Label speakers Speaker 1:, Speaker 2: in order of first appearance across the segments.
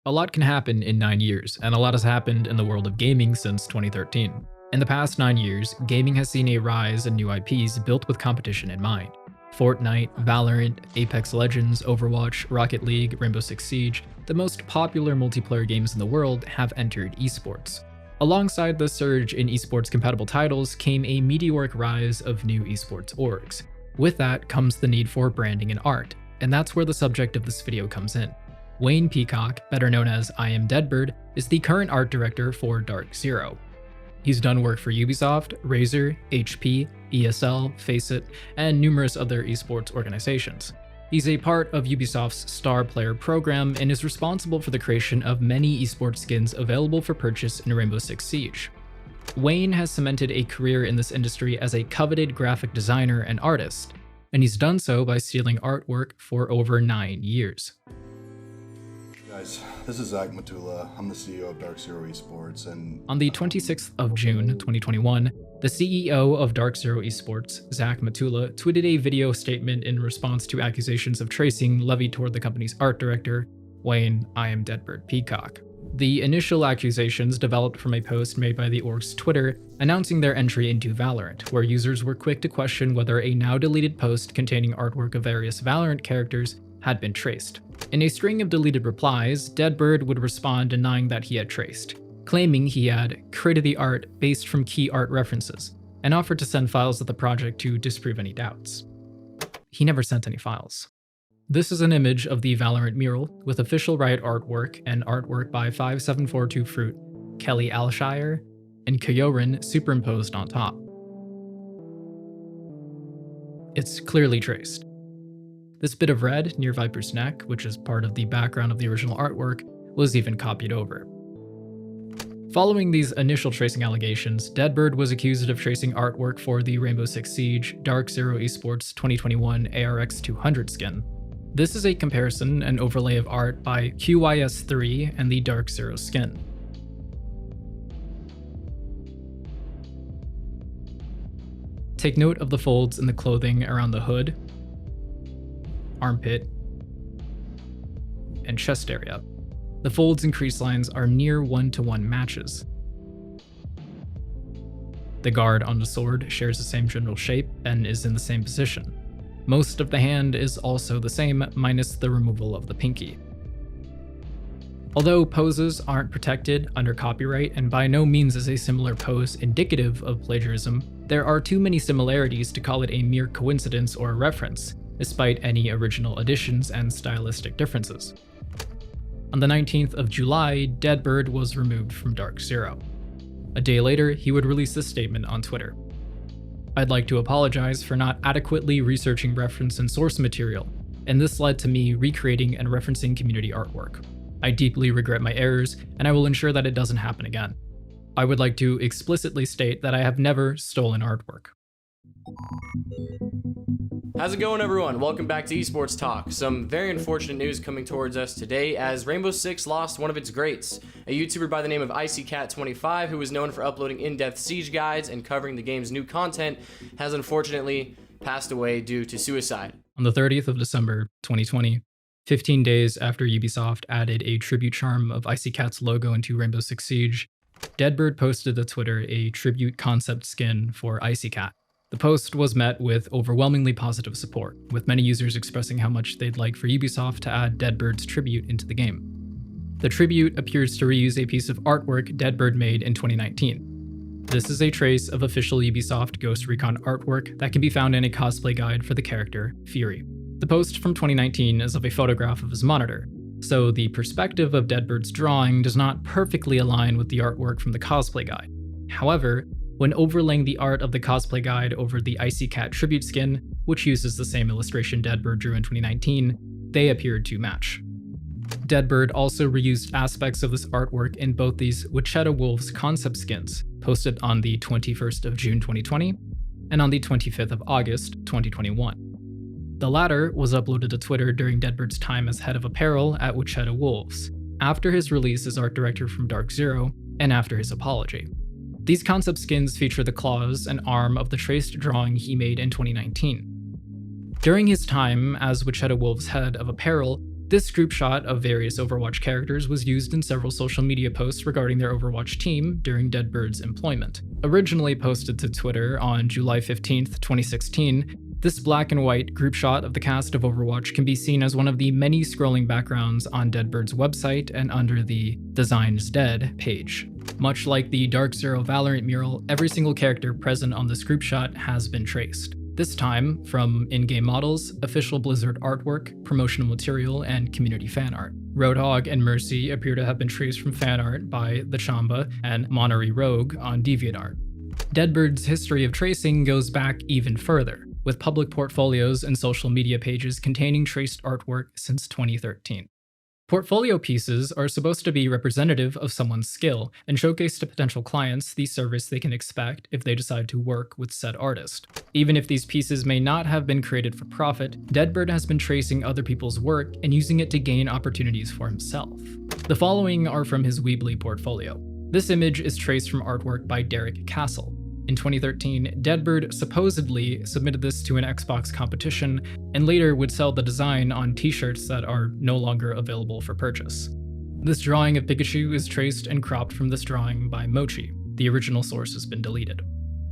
Speaker 1: A lot can happen in 9 years, and a lot has happened in the world of gaming since 2013. In the past 9 years, gaming has seen a rise in new IPs built with competition in mind. Fortnite, VALORANT, Apex Legends, Overwatch, Rocket League, Rainbow Six Siege, the most popular multiplayer games in the world have entered esports. Alongside the surge in esports compatible titles came a meteoric rise of new esports orgs. With that comes the need for branding and art, and that's where the subject of this video comes in. Wayne Peacock, better known as iamDeadbird, is the current art director for Dark Zero. He's done work for Ubisoft, Razer, HP, ESL, Faceit, and numerous other esports organizations. He's a part of Ubisoft's Star Player program and is responsible for the creation of many esports skins available for purchase in Rainbow Six Siege. Wayne has cemented a career in this industry as a coveted graphic designer and artist, and he's done so by stealing artwork for over 9 years.
Speaker 2: Guys, this is Zach Matula. I'm the CEO of Dark Zero Esports, and
Speaker 1: on the 26th of June 2021, the CEO of Dark Zero Esports, Zach Matula, tweeted a video statement in response to accusations of tracing levied toward the company's art director, Wayne iamDeadbird Peacock. The initial accusations developed from a post made by the org's Twitter announcing their entry into VALORANT, where users were quick to question whether a now deleted post containing artwork of various VALORANT characters had been traced. In a string of deleted replies, Deadbird would respond denying that he had traced, claiming he had created the art based from key art references, and offered to send files of the project to disprove any doubts. He never sent any files. This is an image of the VALORANT mural with official Riot artwork and artwork by 5742 Fruit, Kelly Alshire, and Kyorin superimposed on top. It's clearly traced. This bit of red near Viper's neck, which is part of the background of the original artwork, was even copied over. Following these initial tracing allegations, Deadbird was accused of tracing artwork for the Rainbow Six Siege Dark Zero Esports 2021 ARX 200 skin. This is a comparison and overlay of art by QYS3 and the Dark Zero skin. Take note of the folds in the clothing around the hood, armpit, and chest area. The folds and crease lines are near 1-to-1 matches. The guard on the sword shares the same general shape and is in the same position. Most of the hand is also the same, minus the removal of the pinky. Although poses aren't protected under copyright and by no means is a similar pose indicative of plagiarism, there are too many similarities to call it a mere coincidence or reference, despite any original additions and stylistic differences. On the 19th of July, Deadbird was removed from Dark Zero. A day later, he would release this statement on Twitter. "I'd like to apologize for not adequately researching reference and source material, and this led to me recreating and referencing community artwork. I deeply regret my errors, and I will ensure that it doesn't happen again. I would like to explicitly state that I have never stolen artwork."
Speaker 3: How's it going, everyone? Welcome back to Esports Talk. Some very unfortunate news coming towards us today as Rainbow Six lost one of its greats. A YouTuber by the name of IcyCat25, who was known for uploading in-depth Siege guides and covering the game's new content, has unfortunately passed away due to suicide.
Speaker 1: On the 30th of December 2020, 15 days after Ubisoft added a tribute charm of IcyCat's logo into Rainbow Six Siege, Deadbird posted to Twitter a tribute concept skin for IcyCat. The post was met with overwhelmingly positive support, with many users expressing how much they'd like for Ubisoft to add Deadbird's tribute into the game. The tribute appears to reuse a piece of artwork Deadbird made in 2019. This is a trace of official Ubisoft Ghost Recon artwork that can be found in a cosplay guide for the character, Fury. The post from 2019 is of a photograph of his monitor, so the perspective of Deadbird's drawing does not perfectly align with the artwork from the cosplay guide. However, when overlaying the art of the cosplay guide over the IcyCat tribute skin, which uses the same illustration Deadbird drew in 2019, they appeared to match. Deadbird also reused aspects of this artwork in both these Wichita Wolves concept skins, posted on the 21st of June 2020 and on the 25th of August 2021. The latter was uploaded to Twitter during Deadbird's time as head of apparel at Wichita Wolves, after his release as art director from Dark Zero, and after his apology. These concept skins feature the claws and arm of the traced drawing he made in 2019. During his time as Wichita Wolves' head of apparel, This group shot of various Overwatch characters was used in several social media posts regarding their Overwatch team during Deadbird's employment. Originally posted to Twitter on July 15th, 2016, this black and white group shot of the cast of Overwatch can be seen as one of the many scrolling backgrounds on Deadbird's website and under the Designs Dead page. Much like the Dark Zero Valorant mural, every single character present on this group shot has been traced. This time from in-game models, official Blizzard artwork, promotional material, and community fan art. Roadhog and Mercy appear to have been traced from fan art by The Chamba and Monterey Rogue on DeviantArt. Deadbird's history of tracing goes back even further, with public portfolios and social media pages containing traced artwork since 2013. Portfolio pieces are supposed to be representative of someone's skill and showcase to potential clients the service they can expect if they decide to work with said artist. Even if these pieces may not have been created for profit, Deadbird has been tracing other people's work and using it to gain opportunities for himself. The following are from his Weebly portfolio. This image is traced from artwork by Derek Castle. In 2013, Deadbird supposedly submitted this to an Xbox competition and later would sell the design on t-shirts that are no longer available for purchase. This drawing of Pikachu is traced and cropped from this drawing by Mochi. The original source has been deleted.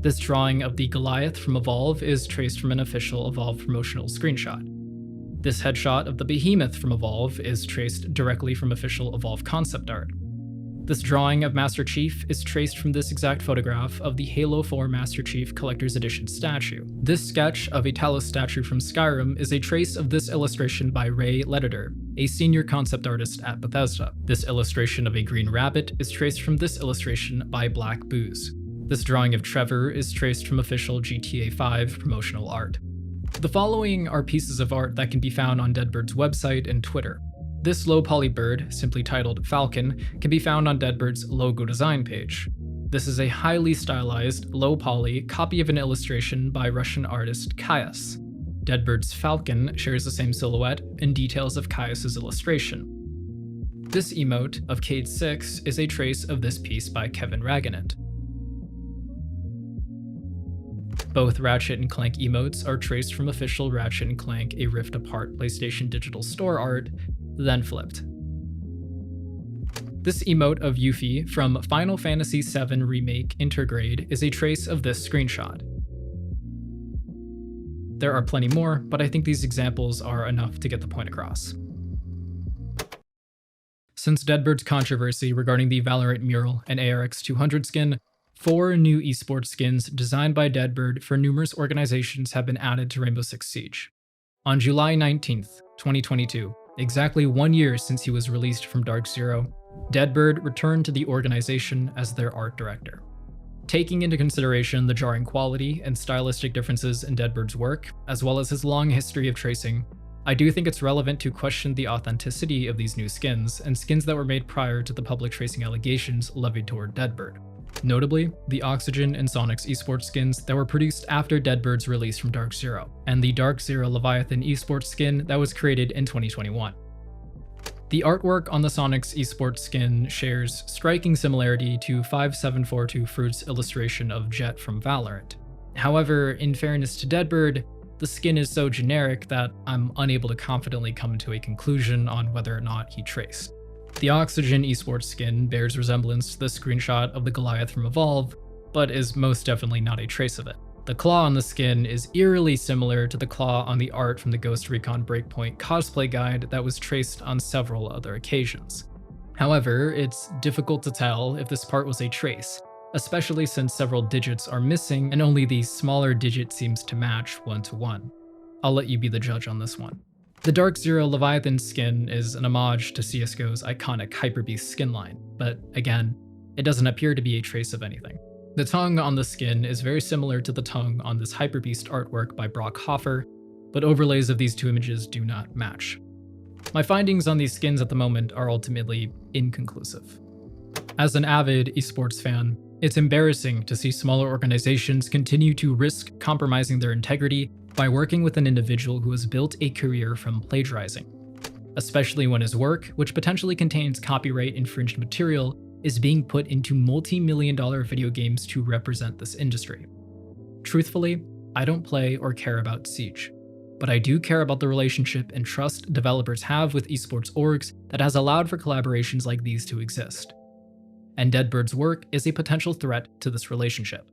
Speaker 1: This drawing of the Goliath from Evolve is traced from an official Evolve promotional screenshot. This headshot of the Behemoth from Evolve is traced directly from official Evolve concept art. This drawing of Master Chief is traced from this exact photograph of the Halo 4 Master Chief Collector's Edition statue. This sketch of a Talos statue from Skyrim is a trace of this illustration by Ray Leditor, a senior concept artist at Bethesda. This illustration of a green rabbit is traced from this illustration by Black Booze. This drawing of Trevor is traced from official GTA 5 promotional art. The following are pieces of art that can be found on Deadbird's website and Twitter. This low-poly bird, simply titled Falcon, can be found on Deadbird's logo design page. This is a highly stylized, low-poly copy of an illustration by Russian artist Caius. Deadbird's Falcon shares the same silhouette and details of Caius's illustration. This emote of Cade 6 is a trace of this piece by Kevin Raganant. Both Ratchet and Clank emotes are traced from official Ratchet and Clank A Rift Apart PlayStation Digital Store art, then flipped. This emote of Yuffie from Final Fantasy VII Remake Intergrade is a trace of this screenshot. There are plenty more, but I think these examples are enough to get the point across. Since Deadbird's controversy regarding the Valorant mural and ARX 200 skin, 4 new esports skins designed by Deadbird for numerous organizations have been added to Rainbow Six Siege. On July 19th, 2022, exactly 1 year since he was released from Dark Zero, Deadbird returned to the organization as their art director. Taking into consideration the jarring quality and stylistic differences in Deadbird's work, as well as his long history of tracing, I do think it's relevant to question the authenticity of these new skins and skins that were made prior to the public tracing allegations levied toward Deadbird. Notably, the Oxygen and Sonics esports skins that were produced after Deadbird's release from Dark Zero, and the Dark Zero Leviathan esports skin that was created in 2021. The artwork on the Sonics esports skin shares striking similarity to 5742 Fruit's illustration of Jet from Valorant. However, in fairness to Deadbird, the skin is so generic that I'm unable to confidently come to a conclusion on whether or not he traced. The Oxygen esports skin bears resemblance to the screenshot of the Goliath from Evolve, but is most definitely not a trace of it. The claw on the skin is eerily similar to the claw on the art from the Ghost Recon Breakpoint cosplay guide that was traced on several other occasions. However, it's difficult to tell if this part was a trace, especially since several digits are missing and only the smaller digit seems to match one-to-one. I'll let you be the judge on this one. The Dark Zero Leviathan skin is an homage to CSGO's iconic Hyper Beast skin line, but again, it doesn't appear to be a trace of anything. The tongue on the skin is very similar to the tongue on this Hyper Beast artwork by Brock Hoffer, but overlays of these two images do not match. My findings on these skins at the moment are ultimately inconclusive. As an avid esports fan, it's embarrassing to see smaller organizations continue to risk compromising their integrity by working with an individual who has built a career from plagiarizing, especially when his work, which potentially contains copyright infringed material, is being put into multi-million-dollar video games to represent this industry. Truthfully, I don't play or care about Siege. but I do care about the relationship and trust developers have with esports orgs that has allowed for collaborations like these to exist. And iamDeadbird's work is a potential threat to this relationship.